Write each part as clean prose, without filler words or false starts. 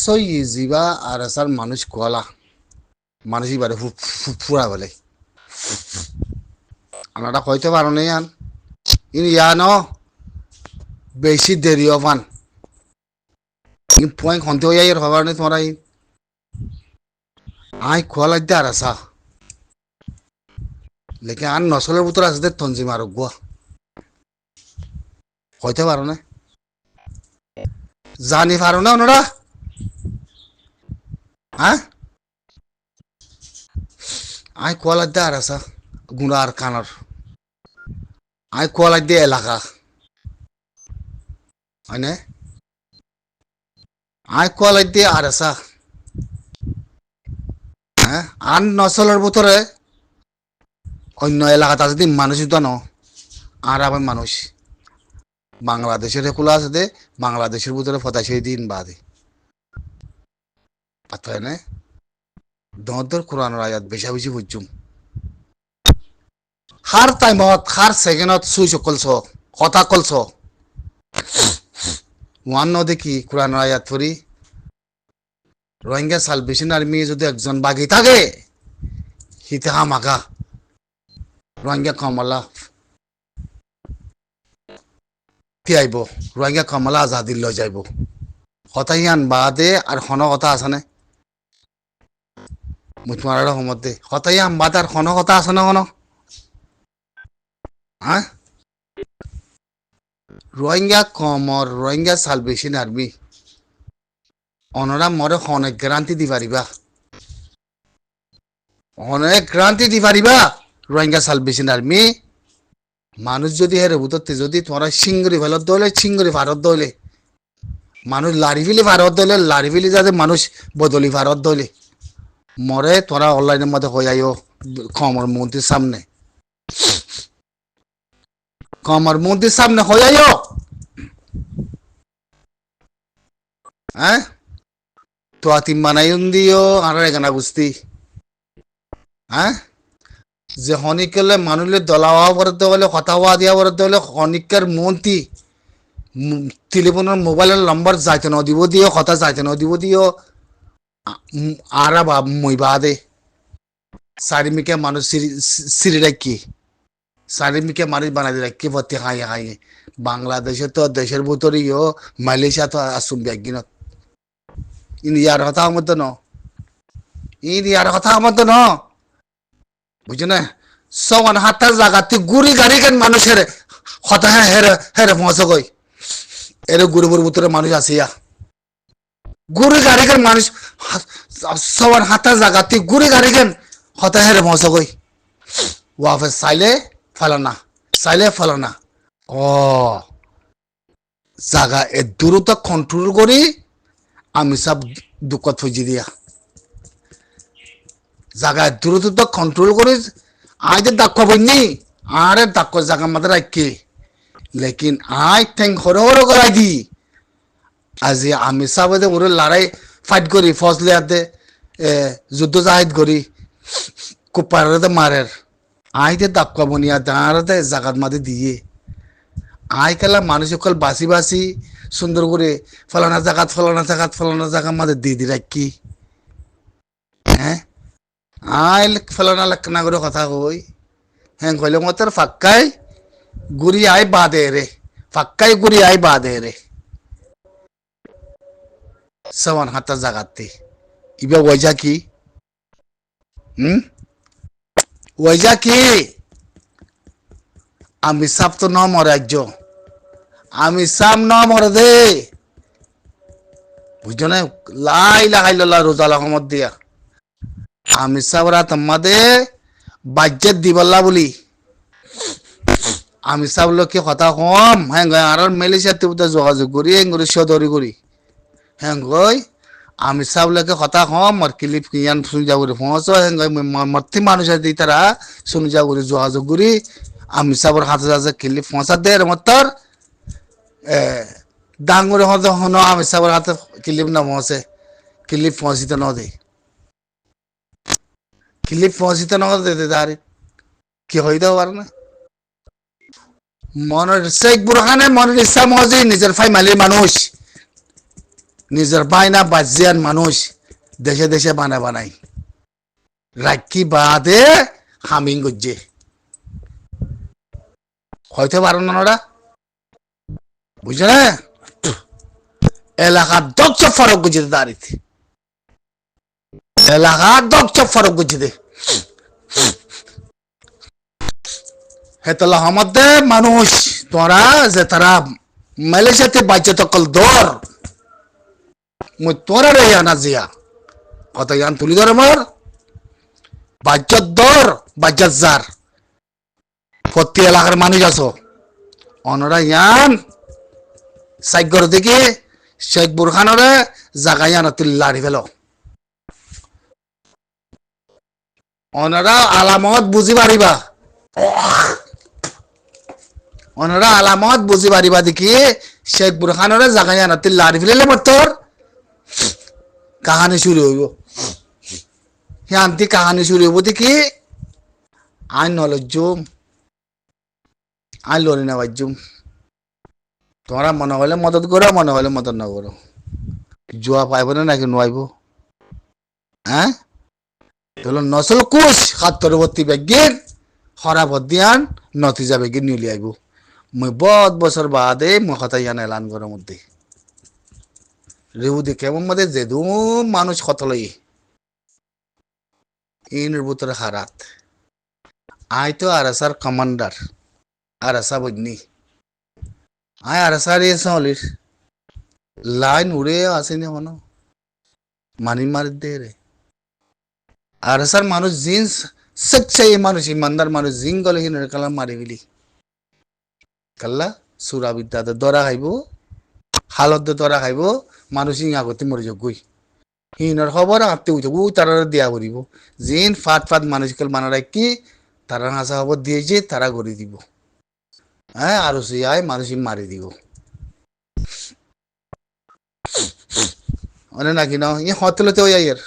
সই জিবা আর আসার মানুষ কোয়ালা মানুষ এবারে ফুরা বলে আমরা কইতে পারো না ইয়ান ইয়া ন বেশি দেরি হবান পয়েন্ট খন্তে হইয়া এর হবার নেই তোমরা আই কোয়ালা দে আর আসা লেকিন আর নসলের ভিতর আছে দে তঞ্জিম আর গুয়া কইতে পারো না জানি পারো না ওনারা হ্যাঁ আই কোয়ালা দে আর আসা গুড়া আর কানার আই কোয়ালা দে এলাকা হয় আই কোয়ালা দে আর আসা হ্যাঁ আর নসলের ভিতরে অন্য এলাকাতে যদি মানুষ তো ন আর আবার মানুষ বাংলাদেশের এগুলো আছে দে বাংলাদেশের ভিতরে 85 দিন বাদে আত্মায় না দর কোরআনের আয়াত বেশা বেশি বুঝছুম হার টাইমত হার সেকেন্ডত সুইচ কলছ কথা কলছ ওয়ান ন দেখি কোরআনের আয়াত পড়ি রোহিঙ্গা সালভেশন আর্মি যদি একজন বাগি থাকে হিতে হামাকা রোহিঙ্গা কমলা আইব রোহিঙ্গা কমলা আজাদি লৈ যাইব কথা ইয়ান বাদে আর হন কথা আছে না তোমার সময় দে কথা ইয়ান বাদ আর হন কথা আছে না কোনো হ্যাঁ রোহিঙ্গা কমর রোহিঙ্গা সালভেশন আর্মি অনরা মরে অনেক গ্যারান্টি দি পারিবা অনেক গ্যারান্টি দি পারিবা রোহিঙ্গা সালভেশন আর্মি মানুষ যদি হেরে বুততে যদি তোমরা সিঙ্গুরি ফেলত দলে সিঙ্গুরি ভারত দলে মানুষ লাড়ি ফিলি ভারত দলে লাড়ি ফিলি যাতে মানুষ বদলি ভারত দলে মরে তোরা অনলাইনের মধ্যে হয়ে যাইও কমর মন্ত্রীর সামনে কমর মন্ত্রীর সামনে হয়ে যাইও হ্যাঁ তো আতিম বানাইন দিও আর এখানে বুঝতি হ্যাঁ যে হনিকলে মানুষের দলাওয়া বরতে হলে কথা হওয়া দিয়া বরতে হলে হনিকের মন্ত্রী টেলিফোনের মোবাইলের নম্বর যাইতে ন দিব দিও কথা যাইতে ন দিব দিও আর মই বাদে চারিমিকে মানুষ সিঁড়ি রাখি চারিমিকে মানুষ বানাই রাখি ভর্তি হাই হাই বাংলাদেশে তো দেশের ভিতরেও মালয়েশিয়া তো আসুন ব্যাগিনত ইয়ার কথা মতো ন ইয়ার কথা মতো ন বুঝছো না সমান হাতার জায়গাতে গুড়ি গাড়ি কেন মানুষের কথা হেরে হেরে পৌঁছ গই এর গুরুপুর ভিতরে মানুষ আসিয়া গুড়ি গাড়ি কেন মানুষ সমান হাতার জায়গাতে গুড়ি গাড়ি কেন কথা হেরে পৌঁছ গই ওয়াফে চাইলে ফালানা ও জায়গা এ দূরত্ব কন্ট্রোল করি আমি সব দুঃখত ফুজি দিয়া জায়গা দূরত্ব কন্ট্রোল করি আজ দাক্ষ বইনি আরে দাক্ষ জায়গা মাঝে রাখি লেকিন আই ঠেং হর হর করাই দি আজি আমি সাবে ওরে লড়াই ফাইট করি ফজলে হাতে যুদ্ধ জাহিদ করি কুপারে মারের আইতে দাক্ষ বনিয়া দাঁড়াতে জাগাত মাঝে দিয়ে আই খেলা মানুষ সকল বাসি বাসি সুন্দর করে ফলানা জায়গা মাঝে দিয়ে দি রাখি হ্যাঁ আই ফলানা লাকনা করে কথা কই হ্যাঁ কইলে মতর ফাক্কাই গুড়ি আই বাদে রে ফাক্কাই গুড়ি আই বাদে রে সমান হাতার জাগাতে ইবা ওইজা কি ওইজা কি আমি সাপ তো ন মরে আজ আমি সাপ ন মরে দে বুঝছো না লাই লাগাই লা রোজা লাগামত দিয়া আমি সাবরা তোমাদে বাজ্যেত দিবল্লা বলি আমি সাব লোকে কথা কম হ্যাঁ আর মালয়েশিয়াতে যোগাযোগ করি এগুলো সদরি করি হ্যাঁ গই আমি সাব লোকে কথা কম আর ক্লিপ কিয়ান শুনে যাবো পৌঁছ হ্যাঁ মর্তি মানুষ আছে তারা শুনে যাবো যোগাযোগ করি আমি সাবর হাতে আছে ক্লিপ পৌঁছা দে মতর ডাঙরে হতে হন আমি সাবর হাতে ক্লিপ না পৌঁছে ক্লিপ পৌঁছিতে ন দে ক্লিপ পৌঁছিতে ন দে তারে কি হইতে পারে না মনের শেখ বুরহানে মনের ইচ্ছা মজি নিজের ফ্যামিলির মানুষ নিজের বাইনা বাজিয়ান মানুষ দেশে দেশে বানাই রাখি বাদে হামিং গজ্জে হইতে পারে না ওরা বুঝছে না এলাকার দক্ষ ফরক গজ্জিতে দাঁড়িতে এলাকার দক্ষ ফরক গজ্জিতে হেতলা মধ্যে মানুষ তোরা যে তারা মালয়েশিয়াতে বাচ্চা তকল দর মুই তোরা রে আনা জিয়া কত ইয়ান তুলি ধর আমার বাচ্চার দর বাচ্চার জার প্রতি এলাকার মানুষ আছো অনরা ইয়ান সাইগর দিকে শেখ বুরহানরে জাগা ইয়ান তুলি লাড়ি ফেল অনরা আলামত বুঝি পারিবা ওনারা আলামত বুঝি পারিবা দেখি শেখ বুরহানরে জাগাই আনাতে লাড়ি ফেলে তোর কাহানি শুরু হইব শান্তি কাহানি শুরু হইব দেখি আইন নলজুম আইন লড়ি না বাজুম তোমরা মনে হলে মদত করো মনে হলে মদত না করো জুয়া পাইব না নাকি নোয়াইব হ্যাঁ তাহলে নসল কুশ সাতরবর্তী বেগিন খরাব দিয়ান নতিজা বেগিন নিলি আইব মই বহুত বছর বাদে মই কথা ইয়ান এলান করার মধ্যে রেউ দেখে আমার মধ্যে যেদু মানুষ কতলই ইনের ভিতরে হারাত আই তো আরসার কমান্ডার আরসা বইনি আই আরসার এ সলির লাইন উড়ে আসেনি মনো মানি মারি দে রে আরসার মানুষ জিন্স সচ্চাই মানুষ ইমানদার মানুষ জিং গলে হিনের কালাম মারি ফেলি কাল্লা সুরা বিদ্যাতে দরা খাইব হালত দরা খাইব মানুষ আগতে মরি যাবই হিনের খবর আঁকতে উঠব তারা দিয়া করিব জিন ফাট ফাট মানুষকাল মানা কি তারা হাসা খবর দিয়েছে তারা করে দিব হ্যাঁ আর সে আয় মানুষ মারি দিব অনে নাকি না ই হতলতে ওই আইয়ের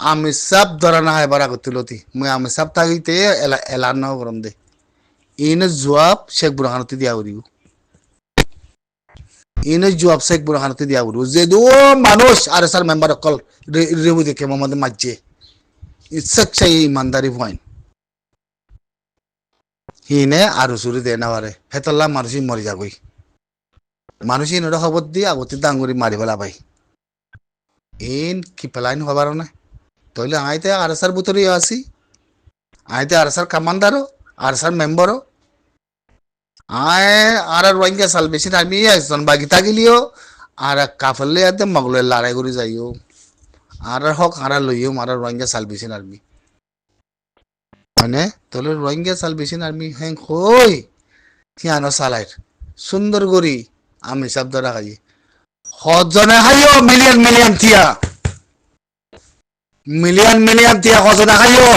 আমি সব ধরা না হয় বারা করতিলতি মুই আমি সব থাকিতে এলান না করম দে ইনে জবাব শেখ বুরহানতে দিয়া করিব ইনে জবাব শেখ বুরহানতে দিয়া করিব যে দো মানুষ আর সার মেম্বার অকল রেবু দেখে মোহাম্মদ মাজ্জে সচ্চাই ইমানদারি পয়েন্ট হিনে আর সুরি দে না পারে হেতল্লা মানুষই মরি যাবই মানুষই ইনরে খবর দিয়ে আগতে ডাঙ্গুরি মারি ফেলা ভাই ইন কি পেলাইন হবার না তাহলে আইতে আর সার বুতরি আসি আইতে আর সার কামান্দারও আর সার মেম্বারও আয় আর রোহিঙ্গা সালভেশন আর্মি একজন বাগিতা গেলিও আর কাফলে আতে মগলে লড়াই করে যাইও আর হক আর লইও আর রোহিঙ্গা সালভেশন আর্মি মানে তাহলে রোহিঙ্গা সালভেশন আর্মি হ্যাং হই থিয়ানো সালাইর সুন্দর করি আমি শব্দ রাখাই হজনে খাইও মিলিয়ন মিলিয়ন থিয়া মিলিয়ন মিলিয়ন থিয়া হজনে খাইও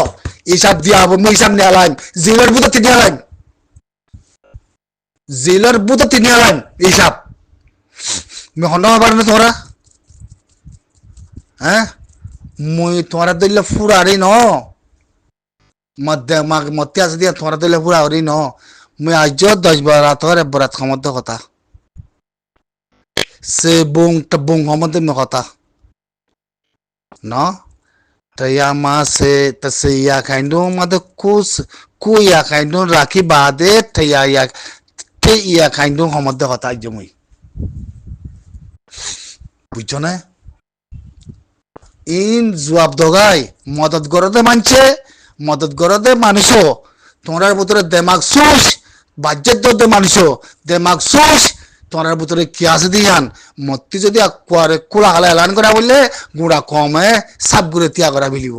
হিসাব দিয়া হবো মুই হিসাব নিয়ে আলাইম জিলের বুধ তিনি আলাইম জেলার বুধ তিনি আলাইম হিসাব হন হবার না তোরা হ্যাঁ মুই তোরা দিলে ফুরারি ন মতে আছে দিয়া তোরা দিলে ফুরারি ন মুই আজ 10 রাতর বরাত ক্ষমত কথা সে বুং ক্ষমতে মে কথা ন তয়া মা সে তসে ইয়া খাইন্ডো মদ কু ইয়া খাইন্ডো রাখি বাদে তয়া ইয়া কে ইয়া খাইন্ডো ক্ষমতে কথা আজ মুই বুঝছো না ইন জবাব দগাই মদত গরদে মানছে মদত গরদে মানুষও তোমার ভিতরে দেমাগ সুস বাজ্যের দে মানুষও দেমাগ সুস তোমার ভিতরে কি আছে দিয়ান মতি যদি কুয়ারে কুড়া হালা এলান করা বললে গুড়া কমে সাপ গুড়ে তিয়া করা বিলিব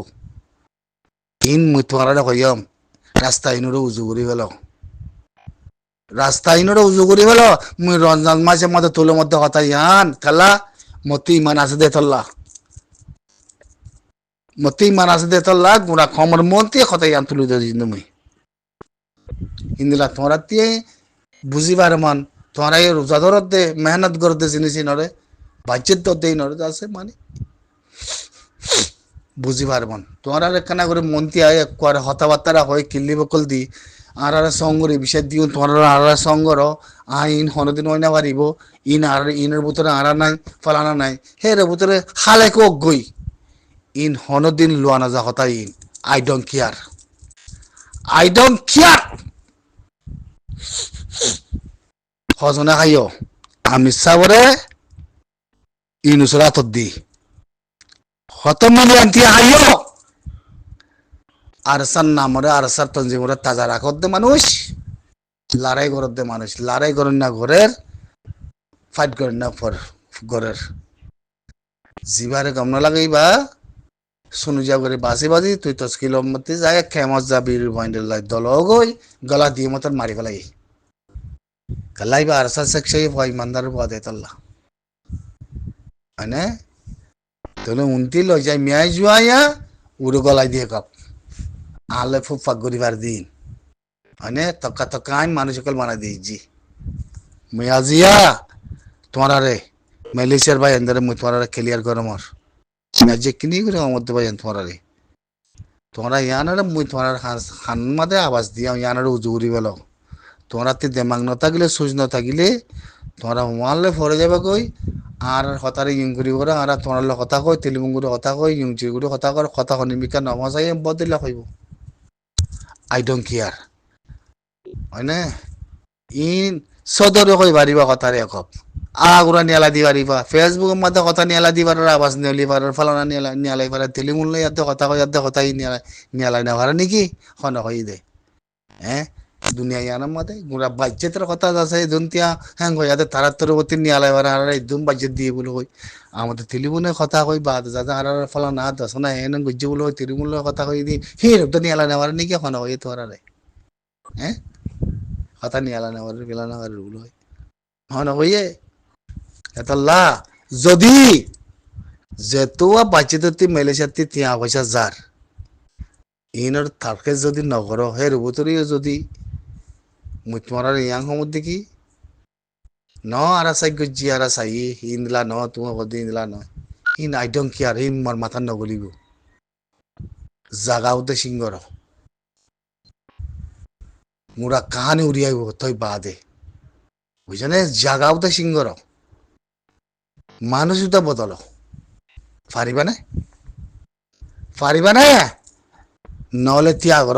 ইন মুই তোমার কইম রাস্তা ইনরে উজু করি ফেল রাস্তা ইনরে উজু করি ফেল মুই রমজান মাসে মধ্যে তোলের মধ্যে কথা ইয়ান খেলা মতি ইমান আছে দে তল্লা মতি ইমান আছে দে তল্লা গুড়া কমর মন্তি কথা ইয়ান তুলি দে মুই ইন্দিলা তোমরা দিয়ে বুঝিবার মন তোমরা এই রোজা ধরত দে মেহনত করতে জিনিস নরে বাচ্চের তো দেই নরে আছে মানে বুঝি পারবন তোমার আর একখানা করে মন্ত্রী আয় করে হতাবার্তারা হয় কিল্লি বকল দি আর আর সঙ্গরে বিষয় দিও তোমার আর আর সঙ্গর ইন হনদিন হয় না পারিব ইন আর ইনের ভিতরে আড়া নাই ফালানা নাই হে রে ভিতরে হালে কক গই ইন হনদিন লোয়ানা যা হতা ইন আই ডোন্ট কেয়ার হজনে খাইও আমি সাবরে ইনুসরা তদ্দি হত মিলিয়ন তিয়া খাইও আরসার নামরে আরসার তঞ্জিমরে তাজা রাখত দে মানুষ লড়াই করত দে মানুষ লড়াই করেন না ঘরের ফাইট করেন না ফর ঘরের জিবারে গম না লাগাইবা শুনু যা করে বাসি বাজি তুই 10 কিলোমিটার যায় খেমস যাবি পয়েন্টের লাই দল গই গলা দিয়ে মতন মারি ফেলাই গলাই বা আরসা সেকশাই ভয় ইমানদার বাদে তল্লা মানে তোলে উনতি লই যায় মিয়াই জুয়াইয়া উড়ো গলাই দিয়ে কাপ আলে ফুক ফাক গরিবার দিন মানে তক্কা তক্কা আইন মানুষ সকল বানাই দিয়েছি মিয়াজিয়া তোমার রে মালয়েশিয়ার ভাই আন্দারে মুই তোমার ক্লিয়ার গরমর মিয়াজি কিনি করে মধ্যে ভাই তোমার রে তোমরা ইয়ানারে মুই তোমার খান মাদে আওয়াজ দিয়া ইয়ানারে উজুরি বেলো তোমরা তে দেমাগ ন থাকিলে সুজ ন থাকিলে তোমরা মারলে ফরে যাবে কই আর হতারে ইং করি করে আর তোমার কথা কই তেলিমুঙ্গুরে কথা কই ইং চিগুরে কথা কর কথা হনিমিকা নমাজাই বদলা কইব আই ডোন্ট কেয়ার হয়নে ইন সদরে কই বাড়িবা কথারে একক আগুরা নিয়ালা দি পারিবা ফেসবুকের মধ্যে কথা নিয়ালা দিবার আওয়াজ নিলি পারার ফলানা নিয়ালাই পারে তেলিমুল্লে ইয়াতে কথা কই ইয়াতে কথাই নিয়ালাই না পারে নাকি হন কই দে হ্যাঁ দুনিয়া ইয়ানার মধ্যে গুড়া বাজ্যেতের কথা আছে দুনতিয়া হ্যাঁ কই ইয়াতে তারাত্তর গতি নিয়ালাই পারে আর একদম বাজ্যেত দিয়ে বলে কই আমাদের তেলিমুনে কথা কই বাদ যাতে আর ফলানা দশ না হেন গজ্জে বলে কই তেলিমুলে কথা কই দি হে রক্ত নিয়ালাই না পারে নাকি হন কই তোরা রে হ্যাঁ কথা নিয়ালা না পারে বেলা পারে বলে কই হন কইয়ে এতলা যদি যেতুয়া বাচ্চাদের মালয়েশিয়াতে তিয়া পয়সা যার ইনর থার্কে যদি নগর হে রুবতরিও যদি মুই তোমার ইয়াং সমুদ দেখি ন আরা সাই গজ্জি আরা সাই ইনলা ন তোমার কদি ইনলা ন in I don't care in মোর মাথা নগলিব জাগাউতে সিংগর মুরা কাহানি উড়িয়াইব তই বাদে বুঝনে জাগাউতে সিংগর মানুষটা বদল পারিবা না নহলে ত্যাগ কর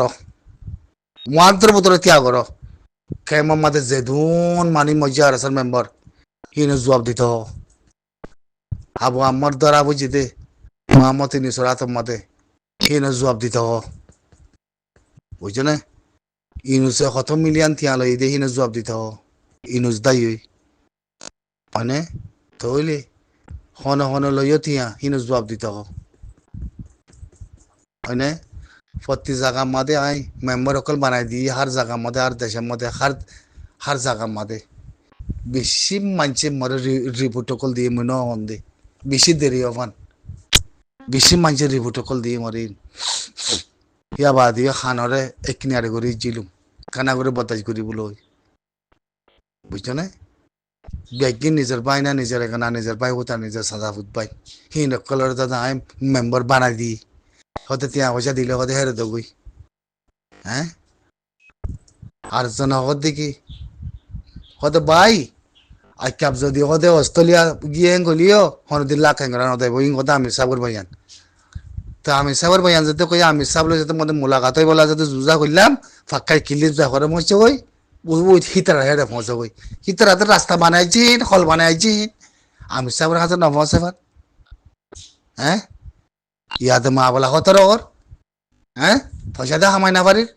মাত্র বদলে ত্যাগ কর কেমন মাতে যেদুন মানি মজ্জা আর মেম্বার হিনে জবাব দিত আবু আমার দ্বারা বুঝি দে মামতি নিসরাত মাতে হিনে জবাব দিত বুঝনে ইনুসে কত মিলিয়ন তিয়া লই দে হিনে জবাব দিত ইনুস দাই মানে তইলে হন হন লইও থিয়া হিনো জবাব দিতে হয়নে প্রতি জায়গা মাদে আই মেম্বার অকল বানাই দি হার জায়গা মাদে আর দেশের মধ্যে হার জায়গা মাদে বেশি মানছে মরে রিপোর্ট অকল দিয়ে মনে হন দে বেশি দেরি হবান বেশি মানছে রিপোর্ট অকল দিয়ে মরে ইয়া বাদ ইয়া খানরে একনিয়ারে করে জিলুম কানা করে বতাজ করি বলে বুঝছো না ব্যাগিন নিজের পাই না নিজের এখানে নিজের পাই ওটা নিজের সাজা ফুট পাই হিন কলর দাদা আমি মেম্বার বানাই দি হতে তিয়া পয়সা দিলে হতে হেরে দগুই হ্যাঁ আর জন হত দেখি হতে ভাই আইকাপ যদি হতে অস্ট্রেলিয়া গিয়ে গলিও হনদিন লাখ হেঙ্গরা নতে বই কথা আমি সাবর ভাইয়ান তো আমি সাবর ভাইয়ান যেতে কই আমি সাবলে যেতে মধ্যে মোলাকাত হই বলা যেতে জুজা করলাম ফাঁকাই কিলি যা করে মরছে ওই ওই হিতারা হেরে পৌঁছে ওই হিতারাতে রাস্তা বানাইছিন হল বানাইছিন আমি সাবর হাতে ন পৌঁছে পার হ্যাঁ ইয়াতে মা বলা কতর ওর হ্যাঁ পয়সা দে হামাই না পারির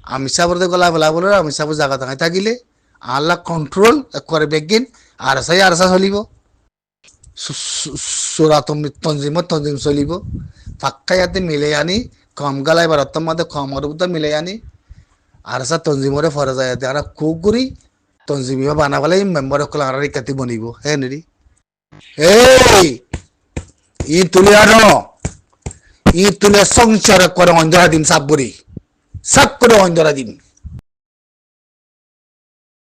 আমি সাবরতে গলা বলা বলে আমি সাবর জায়গা থাকাই থাকিলে আল্লাহ কন্ট্রোল করে বেগিন আর সা চলিব সুরা তঞ্জিম চলিব ফাক্কা ইয়াতে মিলে আনি কম গালাই বারত্তর মধ্যে কম অরুতা মিলে আনি আর সা তঞ্জিমরে ফরে যায় আর কুকুরি তঞ্জিমিয়া বানাবলে মেম্বার সকল আর কাতি বনিব হে নেরি এই ই তুলে আনো ই তুলে সংসার করে অঞ্জরা দিন সাবরি সব করে অঞ্জরা দিন